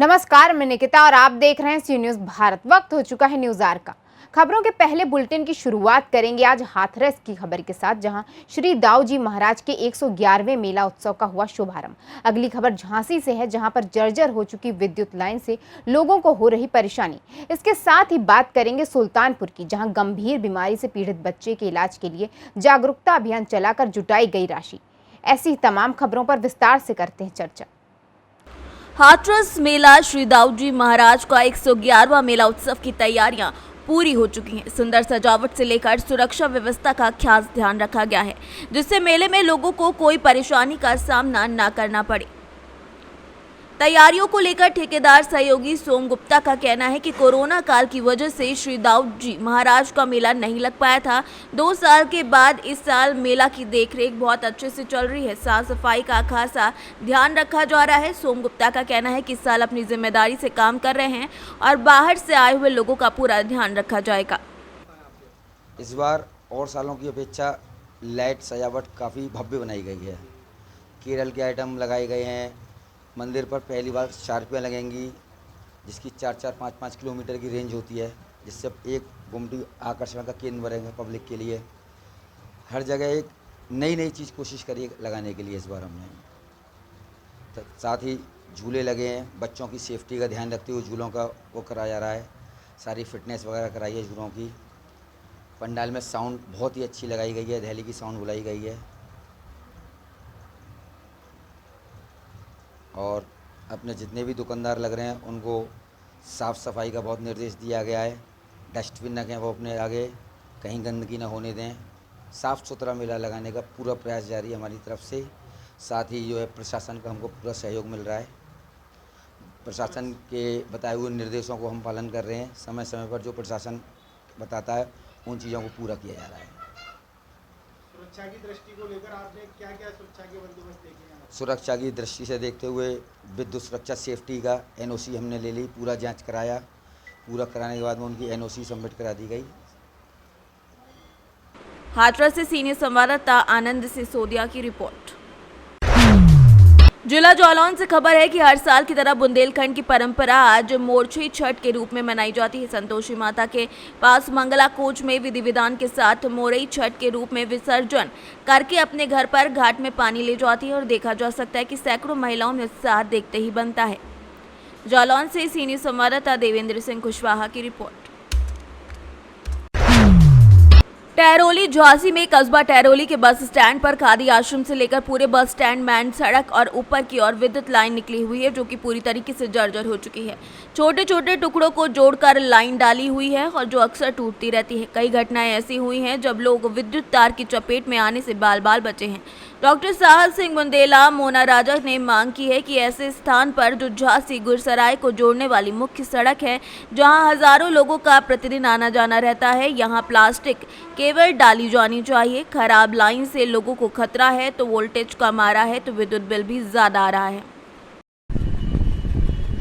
नमस्कार, मैं निकिता और आप देख रहे हैं सी न्यूज भारत। वक्त हो चुका है न्यूज आवर का। खबरों के पहले बुलेटिन की शुरुआत करेंगे आज हाथरस की खबर के साथ, जहां श्री दाऊ जी महाराज के 111वें मेला उत्सव का हुआ शुभारंभ। अगली खबर झांसी से है, जहां पर जर्जर हो चुकी विद्युत लाइन से लोगों को हो रही परेशानी। इसके साथ ही बात करेंगे सुल्तानपुर की, जहां गंभीर बीमारी से पीड़ित बच्चे के इलाज के लिए जागरूकता अभियान चलाकर जुटाई गई राशि। ऐसी तमाम खबरों पर विस्तार से करते हैं चर्चा। हाथरस मेला श्री दाऊ जी महाराज का 111वां मेला उत्सव की तैयारियां पूरी हो चुकी हैं। सुंदर सजावट से लेकर सुरक्षा व्यवस्था का खास ध्यान रखा गया है, जिससे मेले में लोगों को कोई परेशानी का सामना न करना पड़े। तैयारियों को लेकर ठेकेदार सहयोगी सोम गुप्ता का कहना है कि कोरोना काल की वजह से श्री दाऊ जी महाराज का मेला नहीं लग पाया था। 2 साल के बाद इस साल मेला की देखरेख बहुत अच्छे से चल रही है। साफ सफाई का खासा ध्यान रखा जा रहा है। सोम गुप्ता का कहना है कि इस साल अपनी जिम्मेदारी से काम कर रहे हैं और बाहर से आए हुए लोगों का पूरा ध्यान रखा जाएगा। इस बार और सालों की अपेक्षा लाइट सजावट काफ़ी भव्य बनाई गई है। केरल के आइटम लगाए गए हैं। मंदिर पर पहली बार चारपियाँ लगेंगी, जिसकी 4-5 किलोमीटर की रेंज होती है, जिससे एक गुमटी आकर्षण का केंद्र बनेगा पब्लिक के लिए। हर जगह एक नई चीज़ कोशिश करिए लगाने के लिए इस बार हमने। तो साथ ही झूले लगे हैं, बच्चों की सेफ्टी का ध्यान रखते हुए झूलों का वो कराया जा रहा है। सारी फिटनेस वगैरह कराई है झूलों की। पंडाल में साउंड बहुत ही अच्छी लगाई गई है, दिल्ली की साउंड बुलाई गई है। और अपने जितने भी दुकानदार लग रहे हैं उनको साफ़ सफाई का बहुत निर्देश दिया गया है। डस्टबिन रखें वो अपने आगे, कहीं गंदगी ना होने दें। साफ़ सुथरा मेला लगाने का पूरा प्रयास जारी है हमारी तरफ से। साथ ही जो है प्रशासन का हमको पूरा सहयोग मिल रहा है। प्रशासन के बताए हुए निर्देशों को हम पालन कर रहे हैं। समय समय पर जो प्रशासन बताता है उन चीज़ों को पूरा किया जा रहा है। सुरक्षा की दृष्टि को लेकर आपने क्या सुरक्षा के बंदोबस्त देखे हैं? सुरक्षा की दृष्टि से देखते हुए विद्युत सुरक्षा सेफ्टी का NOC हमने ले ली, पूरा जांच कराया। पूरा कराने के बाद में उनकी NOC सबमिट करा दी गई। हाथरस से सीनियर संवाददाता आनंद सिसोदिया की रिपोर्ट। जिला जालौन से खबर है कि हर साल की तरह बुंदेलखंड की परंपरा आज मोरछी छठ के रूप में मनाई जाती है। संतोषी माता के पास मंगला कोच में विधि विधान के साथ मोरई छठ के रूप में विसर्जन करके अपने घर पर घाट में पानी ले जाती है और देखा जा सकता है कि सैकड़ों महिलाओं में उत्साह देखते ही बनता है। जालौन से सीनियर संवाददाता देवेंद्र सिंह कुशवाहा की रिपोर्ट। टहरौली झांसी में कस्बा टहरौली के बस स्टैंड पर खादी आश्रम से लेकर पूरे बस स्टैंड मेन सड़क और ऊपर की ओर विद्युत लाइन निकली हुई है, जो कि पूरी तरीके से जर्जर हो चुकी है। छोटे छोटे टुकड़ों को जोड़कर लाइन डाली हुई है और जो अक्सर टूटती रहती है। कई घटनाएं ऐसी हुई हैं जब लोग विद्युत तार की चपेट में आने से बाल बाल बचे हैं। डॉक्टर साहल सिंह बुंदेला मोना राजा ने मांग की है कि ऐसे स्थान पर जो झांसी गुरसराय को जोड़ने वाली मुख्य सड़क है, जहां हजारों लोगों का प्रतिदिन आना जाना रहता है, यहां प्लास्टिक केवल डाली जानी चाहिए। खराब लाइन से लोगों को खतरा है, तो वोल्टेज कम आ रहा है तो विद्युत बिल भी ज्यादा आ रहा है।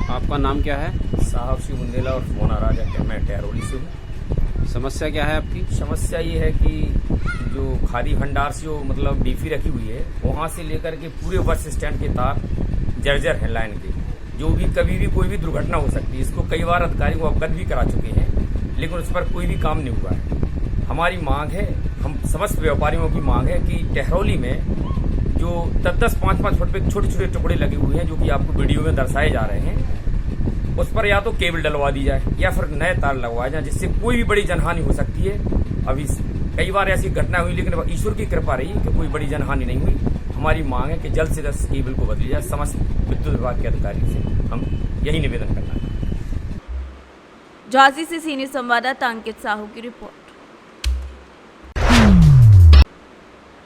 आपका नाम क्या है? साहब सिंह बुंदेला और मोना राजा के, मैं टहरौली से हूँ। समस्या क्या है आपकी? समस्या ये है कि जो खादी भंडार से जो मतलब डीपी रखी हुई है, वहाँ से लेकर के पूरे बस स्टैंड के तार जर्जर है लाइन के, जो भी कभी भी कोई भी दुर्घटना हो सकती है। इसको कई बार अधिकारी को अवगत भी करा चुके हैं, लेकिन उस पर कोई भी काम नहीं हुआ है। हमारी मांग है, हम समस्त व्यापारियों की मांग है कि टहरौली में जो 10-10, 5-5 फुट पे छोटे छोटे टुकड़े लगे हुए हैं, जो कि आपको वीडियो में दर्शाए जा रहे हैं, उस पर या तो केबल डलवा दी जाए या फिर नए तार लगवाए जाए, जिससे कोई भी बड़ी जनहानि हो सकती है। अभी कई बार ऐसी घटना हुई, लेकिन ईश्वर की कृपा रही कि कोई बड़ी जनहानि नहीं हुई। हमारी मांग है कि जल्द से जल्द केबल को बदली जाए। समस्त विद्युत विभाग के अधिकारी से हम यही निवेदन करना है। झांसी से सीनियर संवाददाता अंकित साहू की रिपोर्ट।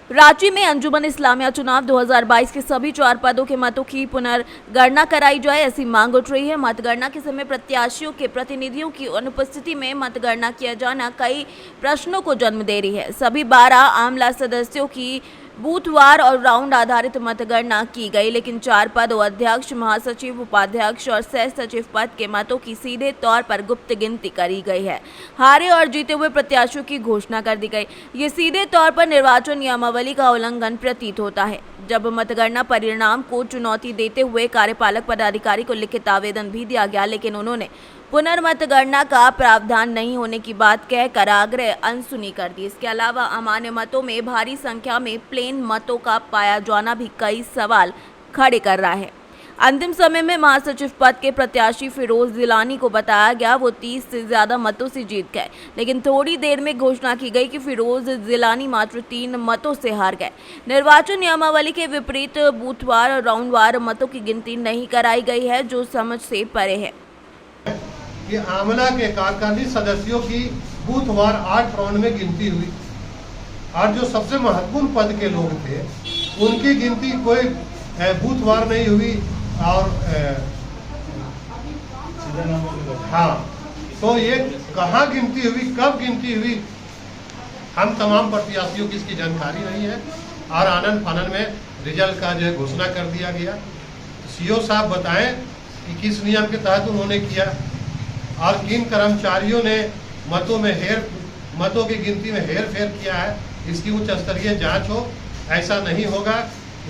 रांची में अंजुमन इस्लामिया चुनाव 2022 के सभी 4 पदों के मतों की पुनर्गणना कराई जाए, ऐसी मांग उठ रही है। मतगणना के समय प्रत्याशियों के प्रतिनिधियों की अनुपस्थिति में मतगणना किया जाना कई प्रश्नों को जन्म दे रही है। सभी 12 आमला सदस्यों की बूथवार और राउंड आधारित मतगणना की गई, लेकिन 4 पद, अध्यक्ष, महासचिव, उपाध्यक्ष और सह सचिव पद के मतों की सीधे तौर पर गुप्त गिनती करी गई है। हारे और जीते हुए प्रत्याशियों की घोषणा कर दी गई। ये सीधे तौर पर निर्वाचन नियमावली का उल्लंघन प्रतीत होता है। जब मतगणना परिणाम को चुनौती देते हुए कार्यपालक पदाधिकारी को लिखित आवेदन भी दिया गया, लेकिन उन्होंने पुनर्मतगणना का प्रावधान नहीं होने की बात कहकर आग्रह अनसुनी कर दी। इसके अलावा अमान्य मतों में भारी संख्या में प्लेन मतों का पाया जाना भी कई सवाल खड़े कर रहा है। अंतिम समय में महासचिव पद के प्रत्याशी फिरोज जिलानी को बताया गया वो 30 से ज्यादा मतों से जीत गए, लेकिन थोड़ी देर में घोषणा की गई कि फिरोज जिलानी मात्र 3 मतों से हार गए। निर्वाचन नियमावली के विपरीत बूथवार और राउंडवार मतों की गिनती नहीं कराई गई है, जो समझ से परे है। कि आमला के कार्यकारिणी सदस्यों की बूथवार 8 राउंड में गिनती हुई और जो सबसे महत्वपूर्ण पद के लोग थे उनकी गिनती कोई बूथवार नहीं हुई। और हाँ, तो ये कहाँ गिनती हुई, कब गिनती हुई, हम तमाम प्रत्याशियों की इसकी जानकारी नहीं है और आनंद फानन में रिजल्ट का जो है घोषणा कर दिया गया। सीओ साहब बताएं कि किस नियम के तहत उन्होंने किया और किन कर्मचारियों ने मतों की गिनती में हेर फेर किया है, इसकी उच्च स्तरीय जांच हो। ऐसा नहीं होगा।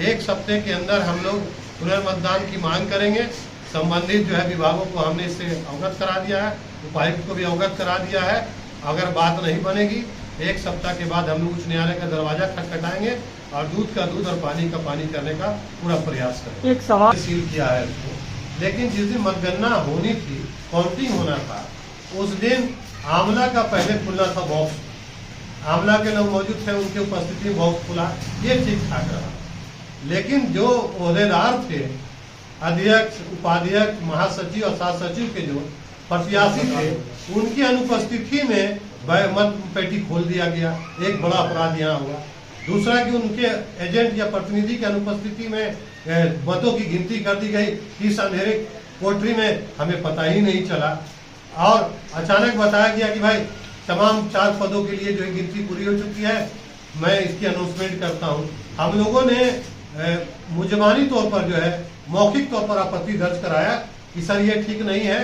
1 सप्ताह के अंदर हम लोग पुनर्मतदान की मांग करेंगे। संबंधित जो है विभागों को हमने इससे अवगत करा दिया है, उपायुक्त को भी अवगत करा दिया है। अगर बात नहीं बनेगी 1 सप्ताह के बाद हम लोग उच्च न्यायालय का दरवाजा खटखटाएंगे और दूध का दूध और पानी का पानी करने का पूरा प्रयास करेंगे। एक सवाल सील किया है उसको, लेकिन जिस दिन मतगणना होनी थी, काउंटिंग होना था, उस दिन आमला का पहले खुलना था बॉक्स। आमला के लोग मौजूद थे, उनकी उपस्थिति में बॉक्स खुला, ये ठीक ठाक रहा। लेकिन जो ओहदेदार थे, अध्यक्ष, उपाध्यक्ष, महासचिव और सह सचिव के जो प्रत्याशी थे, उनकी अनुपस्थिति में मत पेटी खोल दिया गया। एक बड़ा अपराध यहाँ हुआ। दूसरा कि उनके एजेंट या प्रतिनिधि की अनुपस्थिति में मतों की गिनती कर दी गई। इस अंधेरे कोठरी में हमें पता ही नहीं चला और अचानक बताया गया कि भाई तमाम 4 पदों के लिए जो है गिनती पूरी हो चुकी है। मैं इसकी अनाउंसमेंट करता हूं। हम लोगों ने मुजबानी तौर पर जो है मौखिक तौर पर आपत्ति दर्ज कराया कि सर ये ठीक नहीं है,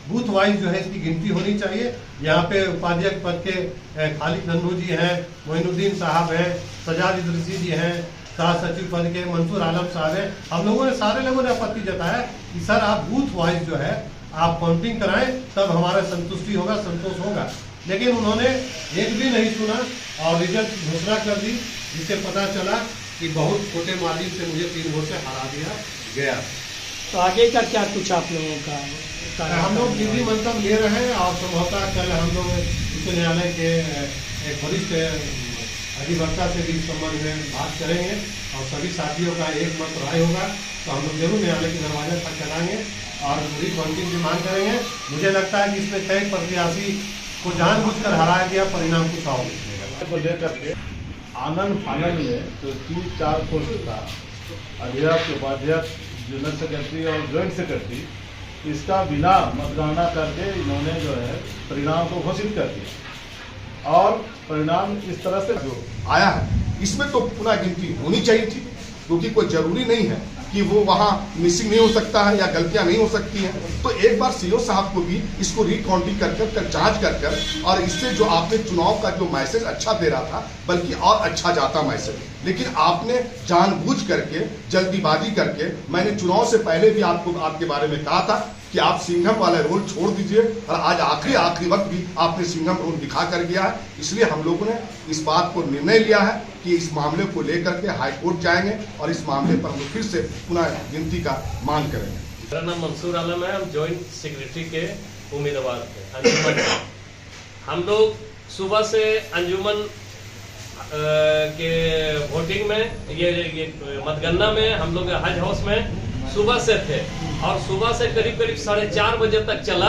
बूथ वाइज जो है इसकी गिनती होनी चाहिए। यहाँ पे उपाध्यक्ष पद के खालिद नन्नू जी हैं, मोइनुद्दीन साहब हैं, सजाद इदरीसी जी हैं, सह सचिव पद के मंसूर आलम साहब हैं। हम लोगों ने सारे लोगों ने आपत्ति जताया कि सर आप बूथ वाइज जो है आप काउंटिंग कराएं, तब हमारा संतुष्टि होगा, संतोष होगा। लेकिन उन्होंने एक भी नहीं सुना और रिजल्ट घोषणा कर दी, जिससे पता चला कि बहुत छोटे मार्जिन से मुझे 3 वोट से हरा दिया गया। तो आगे का क्या कुछ आप लोगों का? हम लोग विधि मंतव्य ले रहे हैं और संभवतः कल हम लोग उच्च न्यायालय के एक वरिष्ठ अधिवक्ता से भी इस संबंध में बात करेंगे और सभी साथियों का एक मत राय होगा तो हम लोग जरूर न्यायालय के दरवाजा तक चलाएंगे और रिकाउंटिंग की मांग करेंगे। मुझे लगता है कि इसमें कई प्रत्याशी को जानबूझकर हराया गया, परिणाम कुछ और को लेकर के आनंद फानन में जो 3-4 पोस्ट था, अध्यक्ष, उपाध्यक्ष, जनरल सेक्रेटरी और ज्वाइंट सेक्रेटरी, इसका बिना मतगणना करके इन्होंने जो है परिणाम को घोषित कर दिया और परिणाम इस तरह से जो आया है इसमें तो पुनः गिनती होनी चाहिए थी, क्योंकि कोई जरूरी नहीं है कि वो वहाँ मिसिंग नहीं हो सकता है या गलतियां नहीं हो सकती हैं। तो एक बार सीओ साहब को भी इसको रिकाउंटिंग कर जांच कर और इससे जो आपने चुनाव का जो मैसेज अच्छा दे रहा था बल्कि और अच्छा जाता मैसेज, लेकिन आपने जानबूझ करके जल्दीबाजी करके, मैंने चुनाव से पहले भी आपके बारे में कहा था कि आप सिंघम वाला रोल छोड़ दीजिए और आज आखिरी वक्त भी आपने सिंघम रोल दिखा कर गया है। इसलिए हम लोगों ने इस बात को निर्णय लिया है कि इस मामले को लेकर के हाई कोर्ट जाएंगे और इस मामले पर हम फिर से पुनः गिनती का मांग करेंगे। मेरा नाम मंसूर आलम है, हम जॉइंट सेक्रेटरी के उम्मीदवार थे अंजुमन। हम लोग सुबह से अंजुमन के वोटिंग में ये मतगणना में हम लोग हज हाउस में सुबह से थे और सुबह से करीब 4:30 बजे तक चला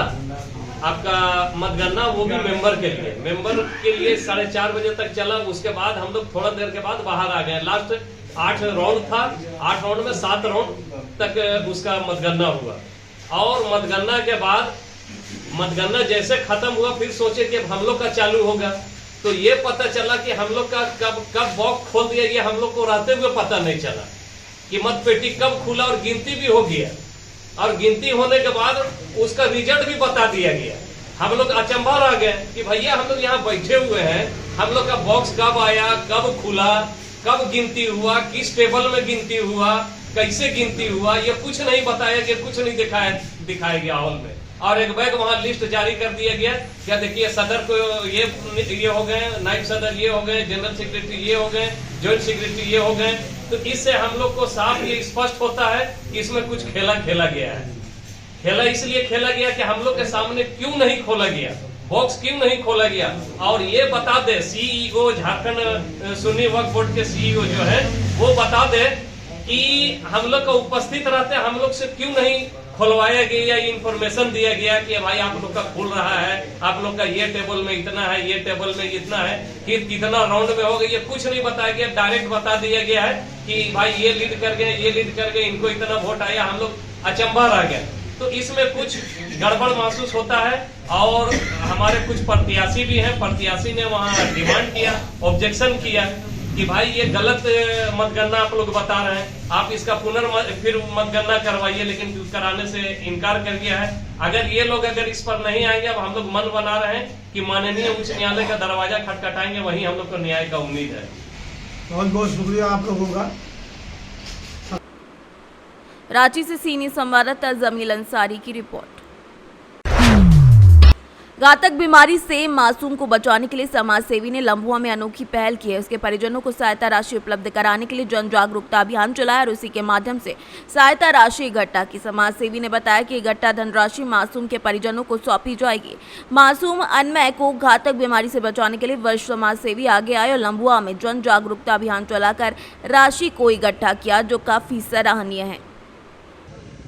आपका मतगणना, वो भी मेंबर के लिए 4:30 बजे तक चला। उसके बाद हम लोग थोड़ा देर के बाद बाहर आ गए। लास्ट 8 राउंड था, 8 राउंड में 7 राउंड तक उसका मतगणना हुआ और मतगणना के बाद मतगणना जैसे खत्म हुआ फिर सोचे कि अब हम लोग का चालू होगा। तो ये पता चला कि हम लोग का कब बॉक्स खोल दिया गया, हम लोग को रहते हुए पता नहीं चला कि मतपेटी कब खुला, और गिनती भी हो गया, और गिनती होने के बाद उसका रिजल्ट भी बता दिया गया। हम लोग अचंभा रह गए कि भैया हम लोग यहाँ बैठे हुए हैं, हम लोग का बॉक्स कब आया, कब खुला, कब गिनती हुआ, किस टेबल में गिनती हुआ, कैसे गिनती हुआ, ये कुछ नहीं बताया गया, कुछ नहीं दिखाया गया हॉल में। और एक बैग वहाँ लिस्ट जारी कर दिया गया, क्या देखिए सदर को ये हो गए, नायब सदर ये हो गए, जनरल सेक्रेटरी ये हो गए, जॉइंट सेक्रेटरी ये हो गए। तो इससे हम लोग को साफ ये स्पष्ट होता है कि इसमें कुछ खेला गया है। खेला इसलिए खेला गया कि हम लोग के सामने क्यों नहीं खोला गया, बॉक्स क्यों नहीं खोला गया। और ये बता दे सीईओ, झारखंड सुन्नी वक्फ बोर्ड के सीईओ जो है वो बता दे कि हम लोग का उपस्थित रहते हम लोग से क्यों नहीं खुलवाया गया, इंफॉर्मेशन दिया गया कि भाई आप लोग का खुल रहा है, आप लोग का ये टेबल में इतना है, ये टेबल में इतना है, कि कितना राउंड में होगा, ये कुछ नहीं बताया गया। डायरेक्ट बता दिया गया है कि भाई ये लीड कर गए, ये लीड कर गए, इनको इतना वोट आया, हम लोग अचंभा रह गए। तो इसमें कुछ गड़बड़ महसूस होता है। और हमारे कुछ प्रत्याशी भी हैं, प्रत्याशी ने वहाँ डिमांड किया, ऑब्जेक्शन किया कि भाई ये गलत मतगणना आप लोग बता रहे हैं, आप इसका फिर मतगणना करवाइए, लेकिन कराने से इनकार कर दिया है। अगर ये लोग इस पर नहीं आएंगे, अब हम लोग मन बना रहे हैं कि माननीय उच्च न्यायालय का दरवाजा खटखटाएंगे, वहीं हम लोग को न्याय का उम्मीद है। बहुत बहुत शुक्रिया आप लोगों का। रांची से सीनियर संवाददाता जमील अंसारी की रिपोर्ट। घातक बीमारी से मासूम को बचाने के लिए समाज सेवी ने लम्बुआ में अनोखी पहल की है। उसके परिजनों को सहायता राशि उपलब्ध कराने के लिए जन जागरूकता अभियान चलाया और उसी के माध्यम से सहायता राशि इकट्ठा की। समाज सेवी ने बताया कि इकट्ठा धनराशि मासूम के परिजनों को सौंपी जाएगी। मासूम अनमय को घातक बीमारी से बचाने के लिए वरिष्ठ समाज सेवी आगे आए और लम्बुआ में जन जागरूकता अभियान चलाकर राशि को इकट्ठा किया, जो काफी सराहनीय है।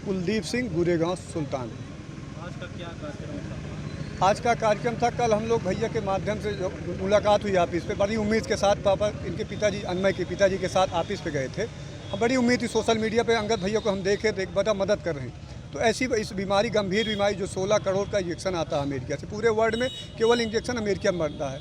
कुलदीप सिंह, गुरेगांव, सुल्तान। आज का कार्यक्रम था, कल हम लोग भैया के माध्यम से जो मुलाकात हुई ऑफिस पे, बड़ी उम्मीद के साथ पापा इनके पिताजी, अनमय के पिताजी के साथ ऑफिस पे गए थे। हम बड़ी उम्मीद थी, सोशल मीडिया पे अंगद भैया को हम देखे बड़ा मदद कर रहे हैं। तो ऐसी इस बीमारी, गंभीर बीमारी जो 16 करोड़ का इंजेक्शन आता है अमेरिका से, पूरे वर्ल्ड में केवल इंजेक्शन अमेरिका में बनता है,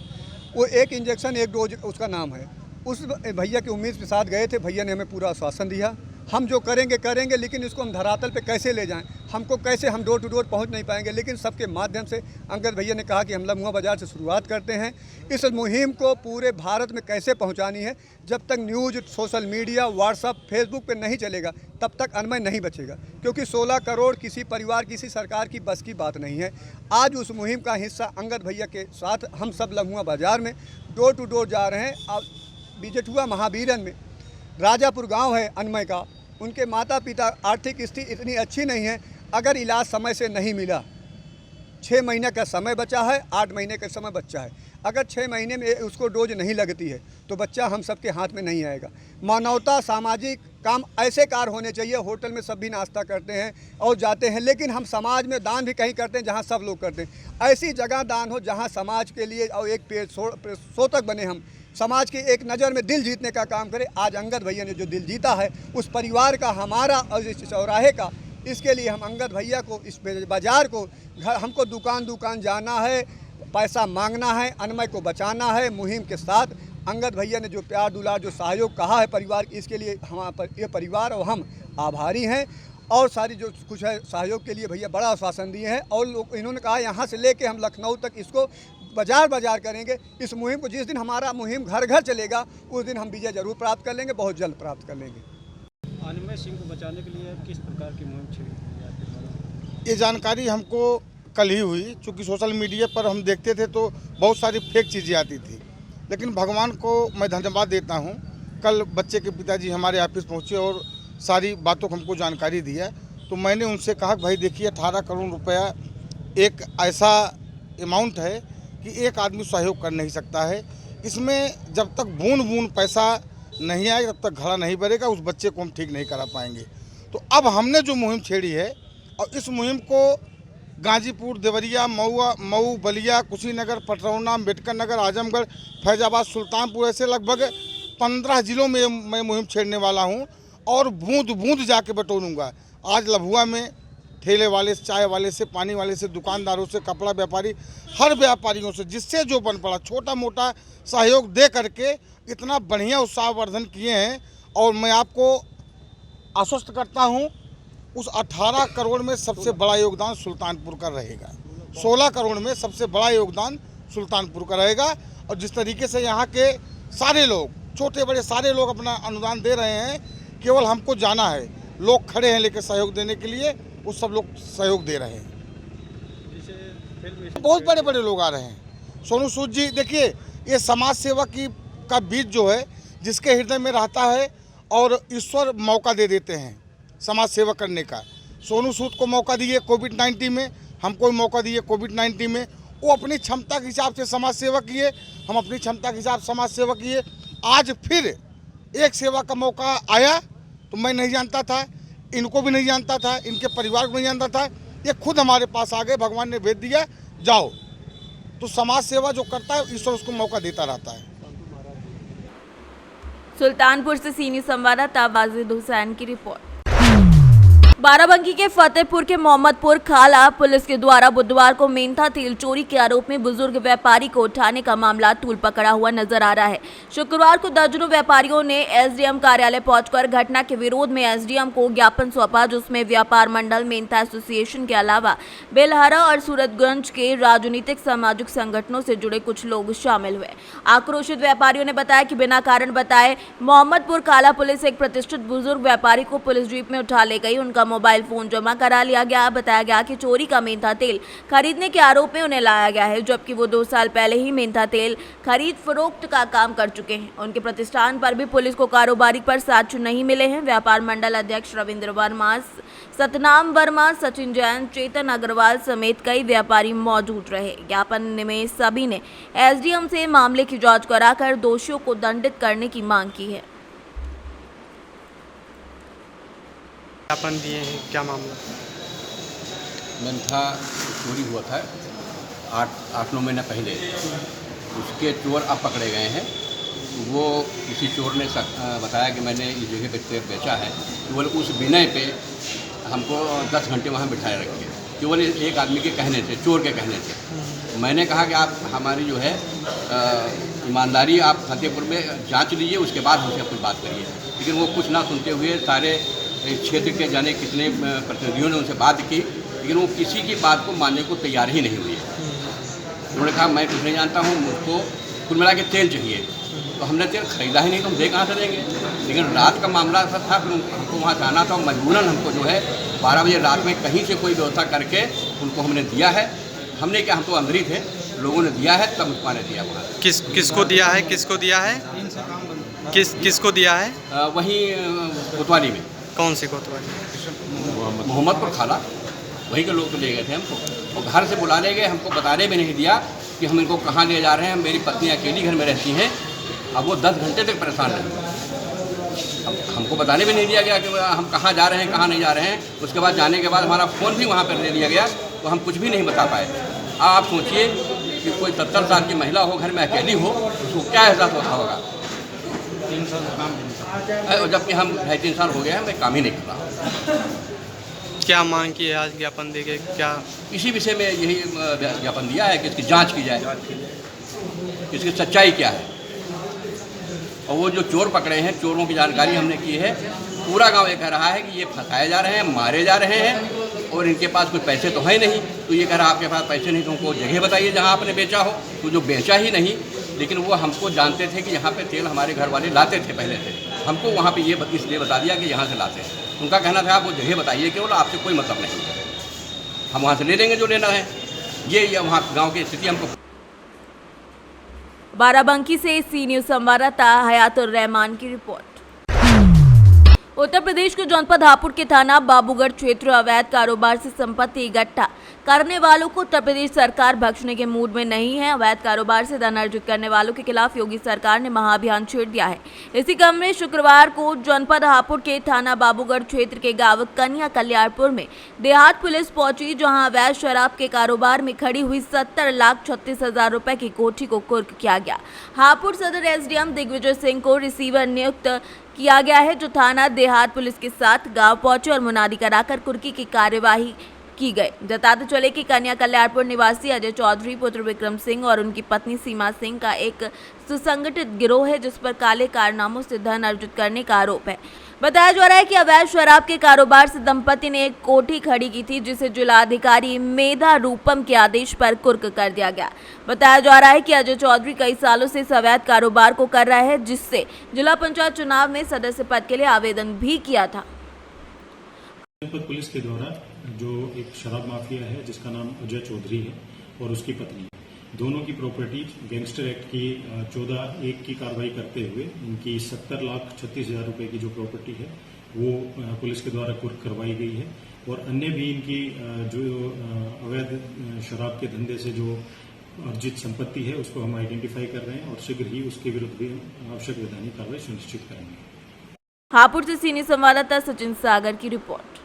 वो एक इंजेक्शन एक डोज उसका नाम है। उस भैया की उम्मीद के साथ गए थे। भैया ने हमें पूरा आश्वासन दिया, हम जो करेंगे, लेकिन इसको हम धरातल पे कैसे ले जाएं, हमको कैसे, हम डोर टू डोर पहुंच नहीं पाएंगे। लेकिन सबके माध्यम से अंगद भैया ने कहा कि हम लम्बुआ बाज़ार से शुरुआत करते हैं। इस मुहिम को पूरे भारत में कैसे पहुंचानी है, जब तक news, social media, WhatsApp, Facebook पे नहीं चलेगा, तब तक अनमय नहीं बचेगा। क्योंकि 16 करोड़ किसी परिवार, किसी सरकार की बस की बात नहीं है। आज उस मुहिम का हिस्सा अंगद भैया के साथ हम सब लम्बुआ बाज़ार में डोर टू डोर जा रहे हैं। अब बिजटुआ महावीरन में राजापुर गांव है अनमय का, उनके माता पिता आर्थिक स्थिति इतनी अच्छी नहीं है। अगर इलाज समय से नहीं मिला, 6 महीने का समय बचा है, 8 महीने का समय बच्चा है, अगर 6 महीने में उसको डोज नहीं लगती है तो बच्चा हम सबके हाथ में नहीं आएगा। मानवता, सामाजिक काम ऐसे कार्य होने चाहिए। होटल में सब भी नाश्ता करते हैं और जाते हैं, लेकिन हम समाज में दान भी कहीं करते हैं जहाँ सब लोग करते हैं। ऐसी जगह दान हो जहाँ समाज के लिए और एक सोतक बने, हम समाज की एक नज़र में दिल जीतने का काम करें। आज अंगद भैया ने जो दिल जीता है, उस परिवार का, हमारा और इस चौराहे का, इसके लिए हम अंगद भैया को, इस बाज़ार को, घर हमको दुकान जाना है, पैसा मांगना है, अनमय को बचाना है। मुहिम के साथ अंगद भैया ने जो प्यार दुलार, जो सहयोग कहा है परिवार, इसके लिए हमारा ये परिवार और हम आभारी हैं। और सारी जो कुछ है सहयोग के लिए भैया बड़ा आश्वासन दिए हैं। और लोग, इन्होंने कहा यहाँ से लेके हम लखनऊ तक इसको बाजार करेंगे। इस मुहिम को, जिस दिन हमारा मुहिम घर घर चलेगा, उस दिन हम विजय जरूर प्राप्त कर लेंगे, बहुत जल्द प्राप्त कर लेंगे। अनमय सिंह को बचाने के लिए किस प्रकार की मुहिम छेड़ी? ये जानकारी हमको कल ही हुई, चूँकि सोशल मीडिया पर हम देखते थे तो बहुत सारी फेक चीज़ें आती थी, लेकिन भगवान को मैं धन्यवाद देता हूँ। कल बच्चे के पिताजी हमारे ऑफिस पहुँचे और सारी बातों को हमको जानकारी दी है। तो मैंने उनसे कहा भाई देखिए, 18 करोड़ रुपया एक ऐसा अमाउंट है कि एक आदमी सहयोग कर नहीं सकता है। इसमें जब तक बूंद बूंद पैसा नहीं आएगा, तब तक घड़ा नहीं भरेगा, उस बच्चे को हम ठीक नहीं करा पाएंगे। तो अब हमने जो मुहिम छेड़ी है, और इस मुहिम को गाजीपुर, देवरिया, मऊ, बलिया, कुशीनगर, पटरौना, अम्बेडकर नगर, आजमगढ़, फैजाबाद, सुल्तानपुर, ऐसे लगभग 15 जिलों में मैं मुहिम छेड़ने वाला हूं और बूंद बूंद जाके बटोरूंगा। आज लम्बुआ में ठेले वाले से, चाय वाले से, पानी वाले से, दुकानदारों से, कपड़ा व्यापारी, हर व्यापारियों से, जिससे जो बन पड़ा छोटा मोटा सहयोग दे करके इतना बढ़िया उत्साहवर्धन किए हैं। और मैं आपको आश्वस्त करता हूं, उस 18 करोड़ में सबसे बड़ा योगदान सुल्तानपुर का रहेगा। 16 करोड़ में सबसे बड़ा योगदान सुल्तानपुर का रहेगा। और जिस तरीके से यहाँ के सारे लोग, छोटे बड़े सारे लोग अपना अनुदान दे रहे हैं, केवल हमको जाना है, लोग खड़े हैं लेकर सहयोग देने के लिए, वो सब लोग सहयोग दे रहे हैं। बहुत बड़े बड़े लोग आ रहे हैं। सोनू सूद जी, देखिए ये समाज सेवा का बीज जो है जिसके हृदय में रहता है, और ईश्वर मौका दे देते हैं समाज सेवा करने का। सोनू सूद को मौका दिए कोविड-19 में, हमको भी मौका दिए कोविड-19 में। वो अपनी क्षमता के हिसाब से समाज सेवा किए, हम अपनी क्षमता के हिसाब से समाज सेवा किए। आज फिर एक सेवा का मौका आया तो मैं नहीं जानता था, इनको भी नहीं जानता था, इनके परिवार को नहीं जानता था, ये खुद हमारे पास आ गए, भगवान ने भेज दिया, जाओ। तो समाज सेवा जो करता है ईश्वर उसको मौका देता रहता है। सुल्तानपुर से सीनियर संवाददाता वाजिद हुसैन की रिपोर्ट। बाराबंकी के फतेहपुर के मोहम्मदपुर खाला पुलिस के द्वारा बुधवार को मेंथा तेल चोरी के आरोप में बुजुर्ग व्यापारी को उठाने का मामला तूल पकड़ा हुआ नजर आ रहा है। शुक्रवार को दर्जनों व्यापारियों ने एसडीएम कार्यालय पहुंचकर घटना के विरोध में एसडीएम को ज्ञापन सौंपा, जिसमें व्यापार मंडल, मेंथा एसोसिएशन के अलावा बेलहरा और सूरतगंज के राजनीतिक सामाजिक संगठनों से जुड़े कुछ लोग शामिल हुए। आक्रोशित व्यापारियों ने बताया कि बिना कारण बताए मोहम्मदपुर काला पुलिस एक प्रतिष्ठित बुजुर्ग व्यापारी को पुलिस जीप में उठा ले गई। उनका मोबाइल फोन जमा करा लिया गया। बताया गया कि चोरी का मेंथा तेल खरीदने के आरोप में उन्हें लाया गया है, जबकि वो 2 साल पहले ही मेंथा तेल खरीद फरोख्त का काम कर चुके हैं। उनके प्रतिष्ठान पर भी पुलिस को कारोबारी पर साक्ष्य नहीं मिले हैं। व्यापार मंडल अध्यक्ष रविंद्र वर्मा, सतनाम वर्मा, सचिन जैन, चेतन अग्रवाल समेत कई व्यापारी मौजूद रहे। ज्ञापन में सभी ने एसडीएम से मामले की जांच कराकर दोषियों को दंडित करने की मांग की है। ज्ञापन दिए हैं, क्या मामला? मेंथा चोरी हुआ था 8-9 महीना पहले, उसके चोर अब पकड़े गए हैं। वो किसी चोर ने बताया कि मैंने इस जगह पे तेल बेचा है, केवल उस विनय पे हमको 10 घंटे वहाँ बिठाए रखे, केवल एक आदमी के कहने से, चोर के कहने से। मैंने कहा कि आप हमारी जो है ईमानदारी आप फतेहपुर में जांच लीजिए, उसके बाद हमसे कुछ बात करिए। लेकिन वो कुछ ना सुनते हुए सारे क्षेत्र के जाने कितने प्रतिनिधियों ने उनसे बात की, लेकिन वो किसी की बात को मानने को तैयार ही नहीं हुई है। उन्होंने कहा मैं कुछ नहीं जानता हूँ, मुझको कुल मिला के तेल चाहिए। तो हमने तेल खरीदा ही नहीं, तो हम दे कहाँ से देंगे। लेकिन रात का मामला था, फिर हमको वहाँ जाना था, मजबूरन हमको जो है 12 बजे रात में कहीं से कोई व्यवस्था करके उनको हमने दिया है। हमने क्या, हम तो अंदर ही थे, लोगों ने दिया है, तब उसको ने दिया वहाँ। किसको दिया है? किसको दिया है? किसको दिया है? वहीं कोतवाली में। कौन सी कोतवाली? मोहम्मदपुर खाला, वहीं के लोग तो ले गए थे हमको, और घर से बुला ले गए, हमको बताने भी नहीं दिया कि हम इनको कहाँ ले जा रहे हैं। मेरी पत्नी अकेली घर में रहती हैं, अब वो 10 घंटे तक परेशान रहे। अब हमको बताने भी नहीं दिया गया कि हम कहाँ जा रहे हैं, कहाँ नहीं जा रहे हैं। उसके बाद जाने के बाद हमारा फ़ोन भी वहाँ पर ले लिया गया, तो हम कुछ भी नहीं बता पाए। आप सोचिए कि कोई 70 साल की महिला हो, घर में अकेली हो, उसको क्या एहसास होता होगा। 3 साल काम, जबकि हम 2.5-3 साल हो गए हैं, मैं काम ही नहीं कर रहा। क्या मांग की है आज ज्ञापन देके? क्या इसी विषय में यही ज्ञापन दिया है कि इसकी जांच की जाए, इसकी सच्चाई क्या है। और वो जो चोर पकड़े हैं, चोरों की जानकारी हमने की है। पूरा गांव ये कह रहा है कि ये फंसाए जा रहे हैं, मारे जा रहे हैं, और इनके पास कोई पैसे तो है नहीं। तो ये कह रहा आपके पास पैसे नहीं तो हमको जगह बताइए जहाँ आपने बेचा हो। तो जो बेचा ही नहीं, लेकिन वो हमको जानते थे कि यहाँ पे तेल हमारे घर वाले लाते थे पहले से। हमको वहाँ पे ये इसलिए बता दिया कि यहाँ से लाते हैं। उनका कहना था आप वो जगह बताइए, केवल आपसे कोई मतलब नहीं, हम वहाँ से ले लेंगे जो लेना है। ये वहाँ गाँव की स्थिति हमको। बाराबंकी से सी न्यूज़ संवाददाता हयातुर रहमान की रिपोर्ट। उत्तर प्रदेश के जनपद हापुड़ के थाना बाबूगढ़ क्षेत्र अवैध कारोबार से संपत्ति इकट्ठा करने वालों को उत्तर प्रदेश सरकार बख्शने के मूड में नहीं है। अवैध कारोबार से धन अर्जित करने वालों के खिलाफ योगी सरकार ने महाअभियान छेड़ दिया है। इसी क्रम में शुक्रवार को जनपद हापुड़ के थाना बाबूगढ़ क्षेत्र के गांव कन्या कल्याणपुर में देहात पुलिस पहुंची, जहां अवैध शराब के कारोबार में खड़ी हुई 70,36,000 रुपए की कोठी को कुर्क किया गया। हापुड़ सदर एसडीएम दिग्विजय सिंह को रिसीवर नियुक्त किया गया है, जो थाना देहात पुलिस के साथ गांव पहुंचे और मुनादी कराकर कुर्की की कार्यवाही की गई। बताते चले कि कन्या कल्याणपुर निवासी अजय चौधरी पुत्र विक्रम सिंह और उनकी पत्नी सीमा सिंह का एक सुसंगठित गिरोह है, जिस पर काले कारनामों से धन अर्जित करने का आरोप है। बताया जा रहा है कि अवैध शराब के कारोबार से दंपति ने एक कोठी खड़ी की थी, जिसे जिलाधिकारी मेधा रूपम के आदेश पर कुर्क कर दिया गया। बताया जा रहा है कि अजय चौधरी कई सालों से इस अवैध कारोबार को कर रहा है, जिससे जिला पंचायत चुनाव में सदस्य पद के लिए आवेदन भी किया था। पुलिस के द्वारा जो एक शराब माफिया है जिसका नाम अजय चौधरी है और उसकी पत्नी, दोनों की प्रॉपर्टी गैंगस्टर एक्ट की 14(1) की कार्रवाई करते हुए इनकी 70,36,000 रुपए की जो प्रॉपर्टी है वो पुलिस के द्वारा कुर्क करवाई गई है। और अन्य भी इनकी जो अवैध शराब के धंधे से जो अर्जित संपत्ति है उसको हम आइडेंटिफाई कर रहे हैं और शीघ्र ही उसके विरुद्ध भी आवश्यक वैधानिक कार्रवाई सुनिश्चित करेंगे। हापुड़ से सीनियर संवाददाता सचिन सागर की रिपोर्ट।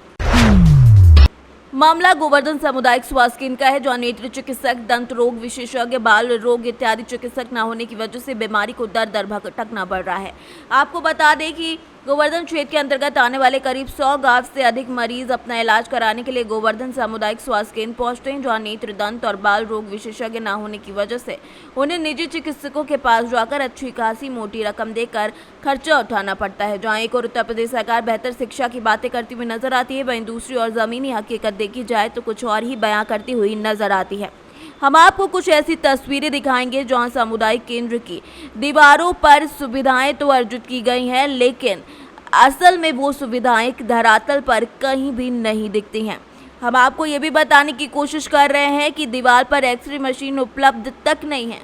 मामला गोवर्धन सामुदायिक स्वास्थ्य केंद्र का है, जहां नेत्र चिकित्सक, दंत रोग विशेषज्ञ, बाल रोग इत्यादि चिकित्सक न होने की वजह से बीमारी को दर दर भटकना पड़ रहा है। आपको बता दें कि गोवर्धन क्षेत्र के अंतर्गत आने वाले करीब 100 गांव से अधिक मरीज अपना इलाज कराने के लिए गोवर्धन सामुदायिक स्वास्थ्य केंद्र पहुंचते हैं, जहां नेत्र, दंत और बाल रोग विशेषज्ञ न होने की वजह से उन्हें निजी चिकित्सकों के पास जाकर अच्छी खासी मोटी रकम देकर खर्चा उठाना पड़ता है। जहां एक और उत्तर प्रदेश सरकार बेहतर शिक्षा की बातें करती हुई नजर आती है, वहीं दूसरी ओर जमीनी हकीकत देखी जाए तो कुछ और ही बयां करती हुई नजर आती है। हम आपको कुछ ऐसी तस्वीरें दिखाएंगे जहां सामुदायिक केंद्र की दीवारों पर सुविधाएं तो अर्जित की गई हैं, लेकिन असल में वो सुविधाएं धरातल पर कहीं भी नहीं दिखती हैं। हम आपको ये भी बताने की कोशिश कर रहे हैं कि दीवार पर एक्सरे मशीन उपलब्ध तक नहीं है।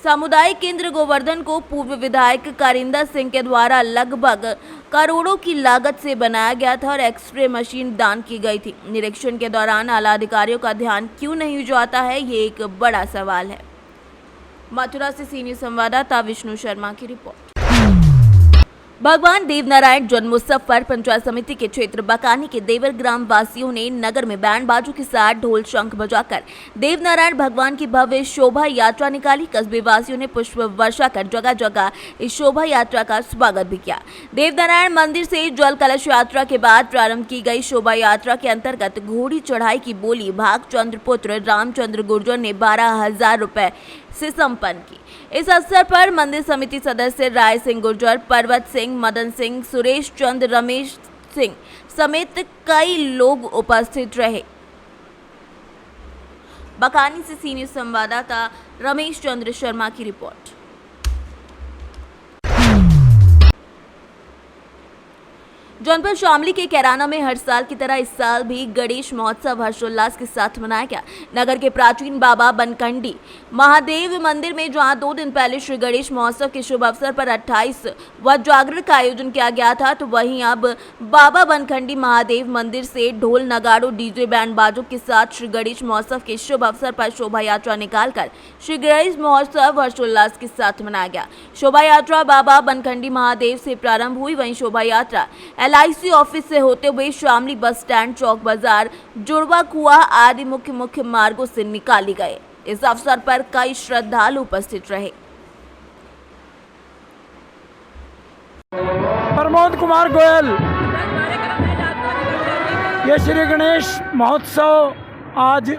सामुदायिक केंद्र गोवर्धन को पूर्व विधायक कारिंदा सिंह के द्वारा लगभग करोड़ों की लागत से बनाया गया था और एक्सरे मशीन दान की गई थी। निरीक्षण के दौरान आला अधिकारियों का ध्यान क्यों नहीं जाता है, ये एक बड़ा सवाल है। मथुरा से सीनियर संवाददाता विष्णु शर्मा की रिपोर्ट। भगवान देवनारायण जन्मोत्सव पर पंचायत समिति के क्षेत्र बकानी के देवर ग्राम वासियों ने नगर में बैंड बाजों के साथ ढोल शंख बजाकर देवनारायण भगवान की भव्य शोभा यात्रा निकाली। कस्बे वासियों ने पुष्प वर्षा कर जगह जगह इस शोभा यात्रा का स्वागत भी किया। देवनारायण मंदिर से जल कलश यात्रा के बाद प्रारंभ की गई शोभा यात्रा के अंतर्गत घोड़ी चढ़ाई की बोली भागचंद्र पुत्र रामचंद्र गुर्जर ने 12,000 रुपए से संपन्न की। इस अवसर पर मंदिर समिति सदस्य राय सिंह गुर्जर, पर्वत सिंह, मदन सिंह, सुरेश चंद्र, रमेश सिंह समेत कई लोग उपस्थित रहे। बकानी से सीनियर संवाददाता रमेश चंद्र शर्मा की रिपोर्ट। जौनपुर शामली के कैराना में हर साल की तरह इस साल भी गणेश महोत्सव हर्षोल्लास के साथ मनाया गया। नगर के प्राचीन बाबा बनखंडी महादेव मंदिर में, जहां 2 दिन पहले श्री गणेश महोत्सव के शुभ अवसर पर 28 वज्राग्रह का आयोजन किया गया था, तो वहीं अब बाबा बनखंडी महादेव मंदिर से ढोल नगाड़ों डीजे बैंड बाजों के साथ श्री गणेश महोत्सव के शुभ अवसर पर शोभा यात्रा निकालकर श्री गणेश महोत्सव हर्षोल्लास के साथ मनाया गया। शोभा यात्रा बाबा बनखंडी महादेव से प्रारंभ हुई, वहीं शोभा यात्रा LIC ऑफिस से होते हुए शामली बस स्टैंड, चौक बाजार, जुड़वा कुआ आदि मुख्य मार्गों से निकाली गए। इस अवसर पर कई श्रद्धालु उपस्थित रहे। प्रमोद कुमार गोयल। ये श्री गणेश महोत्सव आज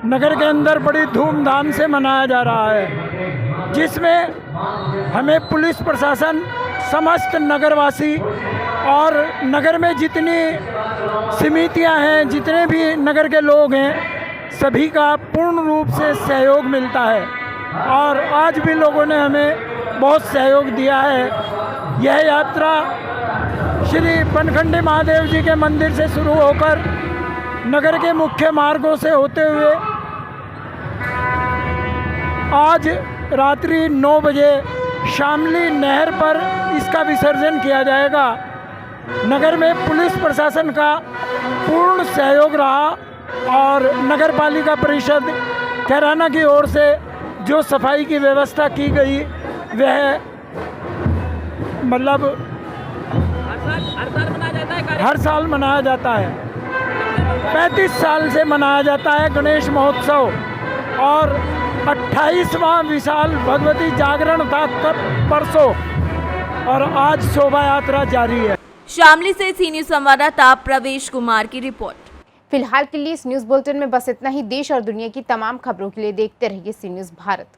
नगर के अंदर बड़ी धूमधाम से मनाया जा रहा है, जिसमें हमें पुलिस प्रशासन, समस्त नगरवासी और नगर में जितनी समितियां हैं, जितने भी नगर के लोग हैं, सभी का पूर्ण रूप से सहयोग मिलता है और आज भी लोगों ने हमें बहुत सहयोग दिया है। यह यात्रा श्री बनखंडी महादेव जी के मंदिर से शुरू होकर नगर के मुख्य मार्गों से होते हुए आज रात्रि 9 बजे शामली नहर पर इसका विसर्जन किया जाएगा। नगर में पुलिस प्रशासन का पूर्ण सहयोग रहा और नगर पालिका परिषद कैराना की ओर से जो सफाई की व्यवस्था की गई वह मतलब हर साल मनाया जाता है। 35 साल से मनाया जाता है गणेश महोत्सव और 28वां विशाल भगवती जागरण था कब परसों और आज शोभा यात्रा जारी है। शामली से सीनियर संवाददाता प्रवेश कुमार की रिपोर्ट। फिलहाल के लिए इस न्यूज़ बुलेटिन में बस इतना ही। देश और दुनिया की तमाम खबरों के लिए देखते रहिए सी न्यूज़ भारत।